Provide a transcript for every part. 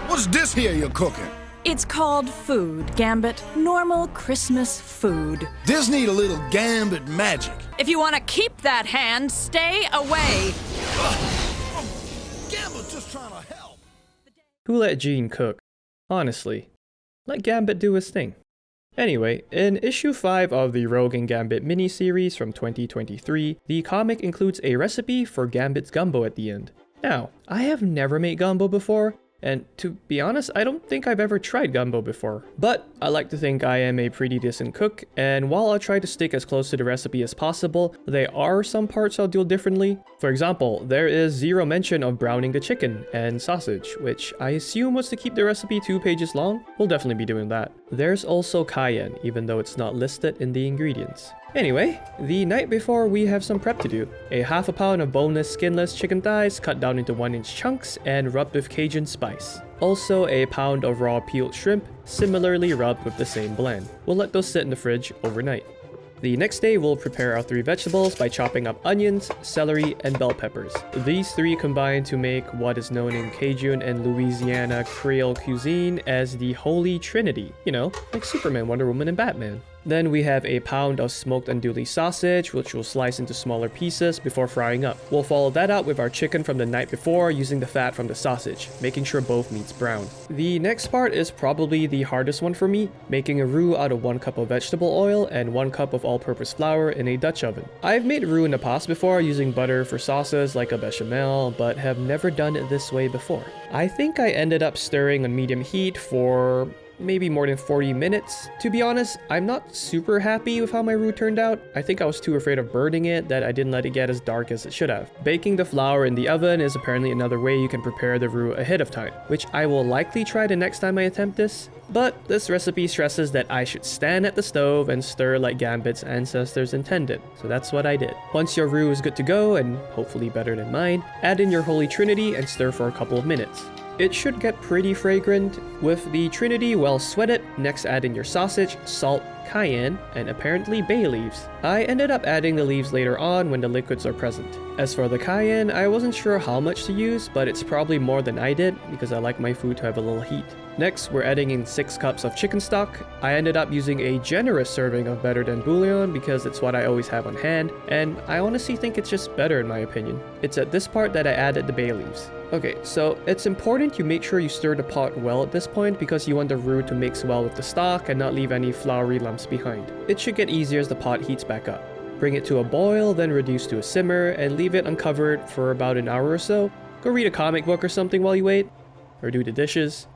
What's this here you're cooking? It's called food, Gambit. Normal Christmas food. This need a little Gambit magic. If you want to keep that hand, stay away. Gambit's just trying to help. Who let Jean cook? Honestly, let Gambit do his thing. Anyway, in issue 5 of the Rogue and Gambit miniseries from 2023, the comic includes a recipe for Gambit's gumbo at the end. Now, I have never made gumbo before, and to be honest, I don't think I've ever tried gumbo before. But I like to think I am a pretty decent cook, and while I'll try to stick as close to the recipe as possible, there are some parts I'll do differently. For example, there is zero mention of browning the chicken and sausage, which I assume was to keep the recipe 2 pages long. We'll definitely be doing that. There's also cayenne, even though it's not listed in the ingredients. Anyway, the night before we have some prep to do. A half a pound of boneless, skinless chicken thighs cut down into 1-inch chunks and rubbed with Cajun spice. Also a pound of raw peeled shrimp, similarly rubbed with the same blend. We'll let those sit in the fridge overnight. The next day, we'll prepare our 3 vegetables by chopping up onions, celery, and bell peppers. These 3 combine to make what is known in Cajun and Louisiana Creole cuisine as the Holy Trinity. You know, like Superman, Wonder Woman, and Batman. Then we have a pound of smoked andouille sausage, which we'll slice into smaller pieces before frying up. We'll follow that out with our chicken from the night before using the fat from the sausage, making sure both meats brown. The next part is probably the hardest one for me, making a roux out of 1 cup of vegetable oil and 1 cup of all-purpose flour in a Dutch oven. I've made roux in the past before using butter for sauces like a bechamel, but have never done it this way before. I think I ended up stirring on medium heat for maybe more than 40 minutes. To be honest, I'm not super happy with how my roux turned out. I think I was too afraid of burning it that I didn't let it get as dark as it should have. Baking the flour in the oven is apparently another way you can prepare the roux ahead of time, which I will likely try the next time I attempt this. But this recipe stresses that I should stand at the stove and stir like Gambit's ancestors intended, so that's what I did. Once your roux is good to go, and hopefully better than mine, add in your Holy Trinity and stir for a couple of minutes. It should get pretty fragrant. With the Trinity well sweated, next add in your sausage, salt, cayenne, and apparently bay leaves. I ended up adding the leaves later on when the liquids are present. As for the cayenne, I wasn't sure how much to use, but it's probably more than I did because I like my food to have a little heat. Next, we're adding in 6 cups of chicken stock. I ended up using a generous serving of better than bouillon because it's what I always have on hand, and I honestly think it's just better in my opinion. It's at this part that I added the bay leaves. Okay, so it's important you make sure you stir the pot well at this point because you want the roux to mix well with the stock and not leave any floury lumps behind. It should get easier as the pot heats back up. Bring it to a boil, then reduce to a simmer, and leave it uncovered for about an hour or so. Go read a comic book or something while you wait, or do the dishes.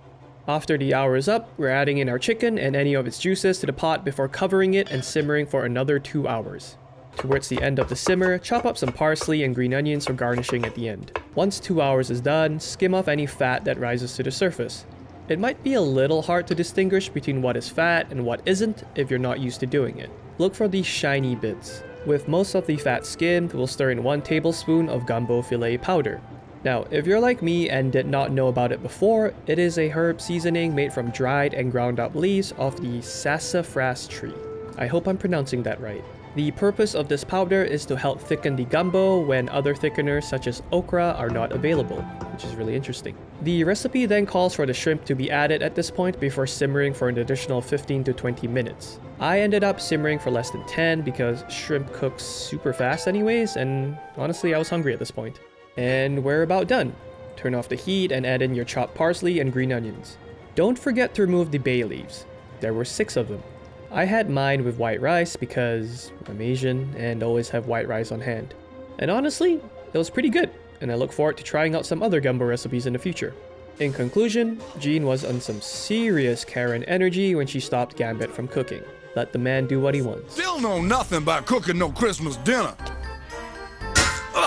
After the hour is up, we're adding in our chicken and any of its juices to the pot before covering it and simmering for another 2 hours. Towards the end of the simmer, chop up some parsley and green onions for garnishing at the end. Once 2 hours is done, skim off any fat that rises to the surface. It might be a little hard to distinguish between what is fat and what isn't if you're not used to doing it. Look for these shiny bits. With most of the fat skimmed, we'll stir in 1 tablespoon of gumbo filet powder. Now, if you're like me and did not know about it before, it is a herb seasoning made from dried and ground up leaves of the sassafras tree. I hope I'm pronouncing that right. The purpose of this powder is to help thicken the gumbo when other thickeners such as okra are not available, which is really interesting. The recipe then calls for the shrimp to be added at this point before simmering for an additional 15 to 20 minutes. I ended up simmering for less than 10 because shrimp cooks super fast anyways, and honestly I was hungry at this point. And we're about done. Turn off the heat and add in your chopped parsley and green onions. Don't forget to remove the bay leaves. There were 6 of them. I had mine with white rice because I'm Asian and always have white rice on hand. And honestly, it was pretty good, and I look forward to trying out some other gumbo recipes in the future. In conclusion, Jean was on some serious Karen energy when she stopped Gambit from cooking. Let the man do what he wants. Still know nothing about cooking no Christmas dinner.